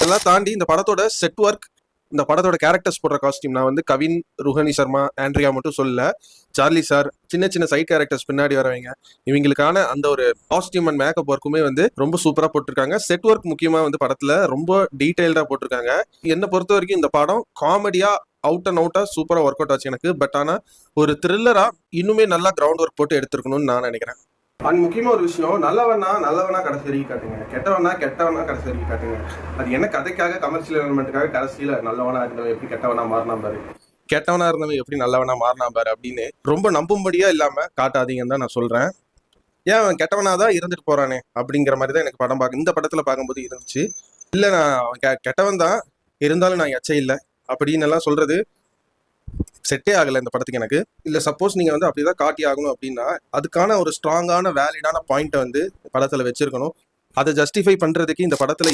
இதெல்லாம் தாண்டி இந்த படத்தோட செட் ஒர்க், இந்த படத்தோட கேரக்டர்ஸ் போடுற காஸ்டியூம், நான் வந்து கவின், ருஹனி சர்மா, ஆண்ட்ரியா மட்டும் சொல்லல, சார்லி சார், சின்ன சின்ன சைட் கேரக்டர்ஸ் பின்னாடி வரவங்க, இவங்களுக்கான அந்த ஒரு காஸ்டியூம் அண்ட் மேக்கப் ஒர்க்குமே வந்து ரொம்ப சூப்பரா போட்டிருக்காங்க. செட் ஒர்க் முக்கியமா வந்து படத்துல ரொம்ப டீடைல்டா போட்டிருக்காங்க. என்னை பொறுத்த வரைக்கும் இந்த படம் காமெடியா அவுட் அண்ட் அவுட்டா சூப்பரா ஒர்க் அவுட் ஆச்சு எனக்கு. பட் ஆனா ஒரு த்ரில்லரா இன்னுமே நல்லா கிரவுண்ட் ஒர்க் போட்டு எடுத்திருக்கணும்னு நான் நினைக்கிறேன். அண்ட் முக்கியமா ஒரு விஷயம், நல்லவனா கடைசி வரைக்கும் காட்டுங்க, கெட்டவனா கடைசி வரைக்கும் காட்டுங்க. அது என்ன கதைக்காக, கமர்ஷியல் எலிமெண்ட்டுக்காக கடைசியில நல்லவனா இருந்தவன் எப்படி கெட்டவனா மாறினா பாரு, கெட்டவனா இருந்தவன் எப்படி நல்லவனா மாறினா பாரு அப்படின்னு ரொம்ப நம்பும்படியா இல்லாம காட்டாதீங்கன்னு தான் நான் சொல்றேன். ஏன் அவன் கெட்டவனாதான் இருந்துட்டு போறானே அப்படிங்கிற மாதிரி தான் எனக்கு படம் இந்த படத்துல பார்க்கும்போது இருந்துச்சு. இல்ல நான் அவன் கெட்டவன் தான், இருந்தாலும் நான் எச்சை இல்லை அப்படின்னு எல்லாம் சொல்றது செட்டே ஆகலை இந்த படத்துக்கு எனக்கு. இல்ல சப்போஸ் நீங்க வந்து அப்படிதான் காட்டி ஆகணும் அப்படின்னா அதுக்கான ஒரு ஸ்ட்ராங்கான வேலிடான பாயிண்ட்டை வந்து படத்துல வச்சிருக்கணும். அதை ஜஸ்டிஃபை பண்றதுக்கு இந்த படத்துல